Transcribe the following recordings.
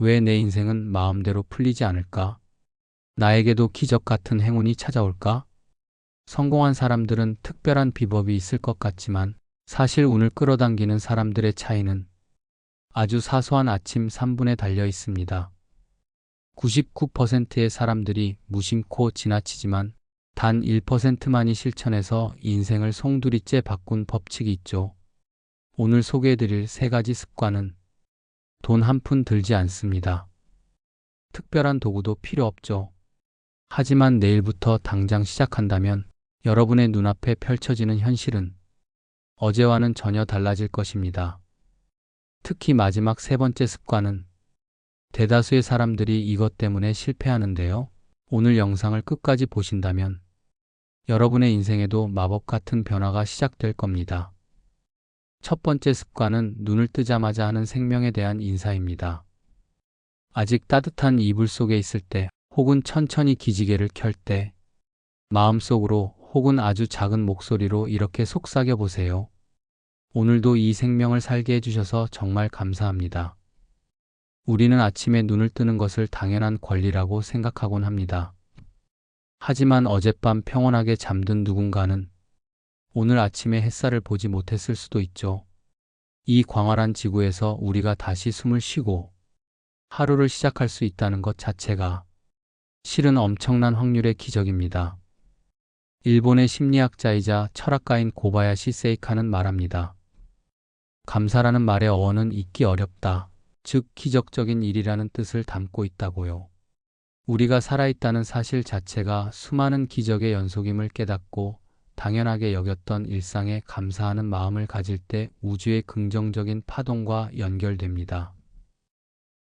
왜 내 인생은 마음대로 풀리지 않을까? 나에게도 기적 같은 행운이 찾아올까? 성공한 사람들은 특별한 비법이 있을 것 같지만 사실 운을 끌어당기는 사람들의 차이는 아주 사소한 아침 3분에 달려 있습니다. 99%의 사람들이 무심코 지나치지만 단 1%만이 실천해서 인생을 송두리째 바꾼 법칙이 있죠. 오늘 소개해드릴 3가지 습관은 돈 한 푼 들지 않습니다. 특별한 도구도 필요 없죠. 하지만 내일부터 당장 시작한다면 여러분의 눈앞에 펼쳐지는 현실은 어제와는 전혀 달라질 것입니다. 특히 마지막 3번째 습관은 대다수의 사람들이 이것 때문에 실패하는데요. 오늘 영상을 끝까지 보신다면 여러분의 인생에도 마법 같은 변화가 시작될 겁니다. 첫 번째 습관은 눈을 뜨자마자 하는 생명에 대한 인사입니다. 아직 따뜻한 이불 속에 있을 때 혹은 천천히 기지개를 켤 때 마음속으로 혹은 아주 작은 목소리로 이렇게 속삭여 보세요. 오늘도 이 생명을 살게 해주셔서 정말 감사합니다. 우리는 아침에 눈을 뜨는 것을 당연한 권리라고 생각하곤 합니다. 하지만 어젯밤 평온하게 잠든 누군가는 오늘 아침에 햇살을 보지 못했을 수도 있죠. 이 광활한 지구에서 우리가 다시 숨을 쉬고 하루를 시작할 수 있다는 것 자체가 실은 엄청난 확률의 기적입니다. 일본의 심리학자이자 철학가인 고바야시 세이카는 말합니다. 감사라는 말의 어원은 잊기 어렵다. 즉 기적적인 일이라는 뜻을 담고 있다고요. 우리가 살아있다는 사실 자체가 수많은 기적의 연속임을 깨닫고 당연하게 여겼던 일상에 감사하는 마음을 가질 때 우주의 긍정적인 파동과 연결됩니다.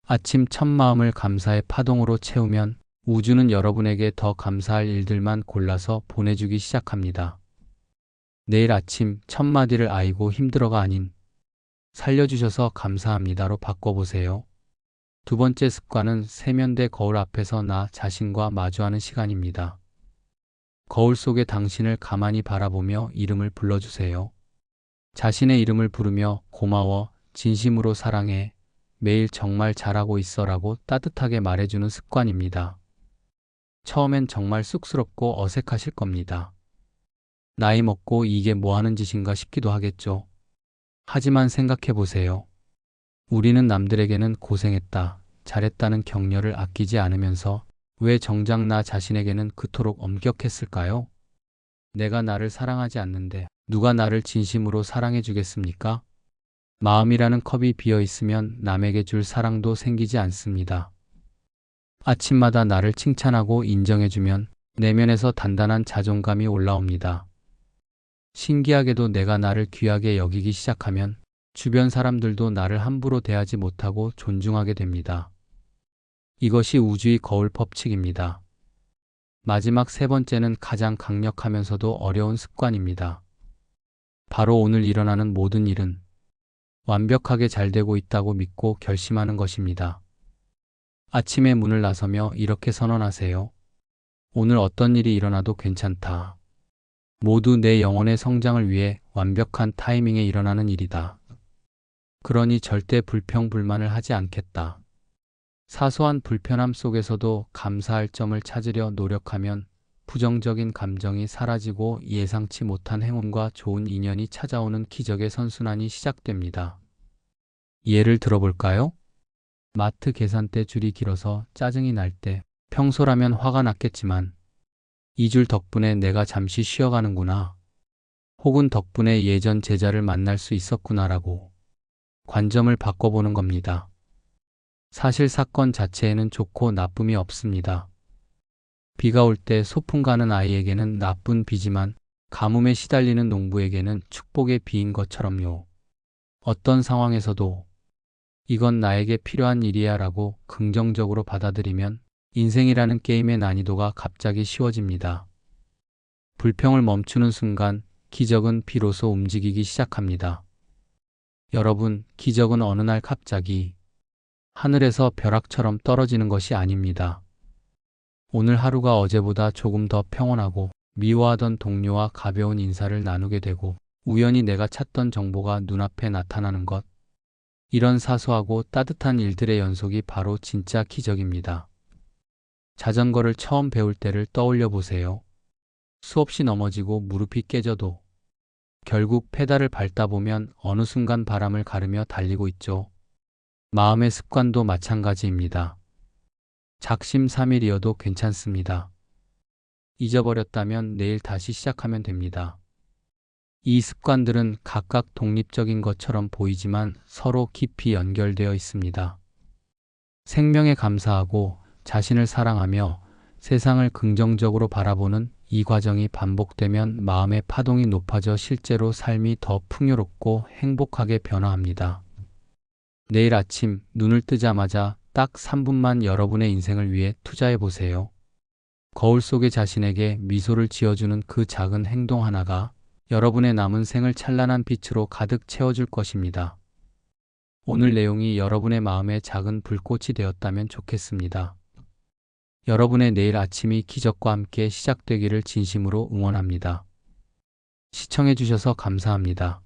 아침 첫 마음을 감사의 파동으로 채우면 우주는 여러분에게 더 감사할 일들만 골라서 보내주기 시작합니다. 내일 아침 첫 마디를 아이고 힘들어가 아닌 살려주셔서 감사합니다로 바꿔보세요. 두 번째 습관은 세면대 거울 앞에서 나 자신과 마주하는 시간입니다. 거울 속의 당신을 가만히 바라보며 이름을 불러주세요. 자신의 이름을 부르며 고마워, 진심으로 사랑해, 매일 정말 잘하고 있어라고 따뜻하게 말해주는 습관입니다. 처음엔 정말 쑥스럽고 어색하실 겁니다. 나이 먹고 이게 뭐 하는 짓인가 싶기도 하겠죠. 하지만 생각해 보세요. 우리는 남들에게는 고생했다, 잘했다는 격려를 아끼지 않으면서 왜 정작 나 자신에게는 그토록 엄격했을까요? 내가 나를 사랑하지 않는데 누가 나를 진심으로 사랑해 주겠습니까? 마음이라는 컵이 비어 있으면 남에게 줄 사랑도 생기지 않습니다. 아침마다 나를 칭찬하고 인정해주면 내면에서 단단한 자존감이 올라옵니다. 신기하게도 내가 나를 귀하게 여기기 시작하면 주변 사람들도 나를 함부로 대하지 못하고 존중하게 됩니다. 이것이 우주의 거울 법칙입니다. 마지막 3번째는 가장 강력하면서도 어려운 습관입니다. 바로 오늘 일어나는 모든 일은 완벽하게 잘 되고 있다고 믿고 결심하는 것입니다. 아침에 문을 나서며 이렇게 선언하세요. 오늘 어떤 일이 일어나도 괜찮다. 모두 내 영혼의 성장을 위해 완벽한 타이밍에 일어나는 일이다. 그러니 절대 불평불만을 하지 않겠다. 사소한 불편함 속에서도 감사할 점을 찾으려 노력하면 부정적인 감정이 사라지고 예상치 못한 행운과 좋은 인연이 찾아오는 기적의 선순환이 시작됩니다. 예를 들어볼까요? 마트 계산대 줄이 길어서 짜증이 날 때 평소라면 화가 났겠지만 이 줄 덕분에 내가 잠시 쉬어가는구나. 혹은 덕분에 예전 제자를 만날 수 있었구나라고 관점을 바꿔보는 겁니다. 사실 사건 자체에는 좋고 나쁨이 없습니다. 비가 올 때 소풍 가는 아이에게는 나쁜 비지만 가뭄에 시달리는 농부에게는 축복의 비인 것처럼요. 어떤 상황에서도 이건 나에게 필요한 일이야 라고 긍정적으로 받아들이면 인생이라는 게임의 난이도가 갑자기 쉬워집니다. 불평을 멈추는 순간 기적은 비로소 움직이기 시작합니다. 여러분, 기적은 어느 날 갑자기 하늘에서 벼락처럼 떨어지는 것이 아닙니다. 오늘 하루가 어제보다 조금 더 평온하고 미워하던 동료와 가벼운 인사를 나누게 되고 우연히 내가 찾던 정보가 눈앞에 나타나는 것. 이런 사소하고 따뜻한 일들의 연속이 바로 진짜 기적입니다. 자전거를 처음 배울 때를 떠올려 보세요. 수없이 넘어지고 무릎이 깨져도 결국 페달을 밟다 보면 어느 순간 바람을 가르며 달리고 있죠. 마음의 습관도 마찬가지입니다. 작심삼일이어도 괜찮습니다. 잊어버렸다면 내일 다시 시작하면 됩니다. 이 습관들은 각각 독립적인 것처럼 보이지만 서로 깊이 연결되어 있습니다. 생명에 감사하고 자신을 사랑하며 세상을 긍정적으로 바라보는 이 과정이 반복되면 마음의 파동이 높아져 실제로 삶이 더 풍요롭고 행복하게 변화합니다. 내일 아침 눈을 뜨자마자 딱 3분만 여러분의 인생을 위해 투자해 보세요. 거울 속의 자신에게 미소를 지어주는 그 작은 행동 하나가 여러분의 남은 생을 찬란한 빛으로 가득 채워줄 것입니다. 오늘 내용이 여러분의 마음에 작은 불꽃이 되었다면 좋겠습니다. 여러분의 내일 아침이 기적과 함께 시작되기를 진심으로 응원합니다. 시청해 주셔서 감사합니다.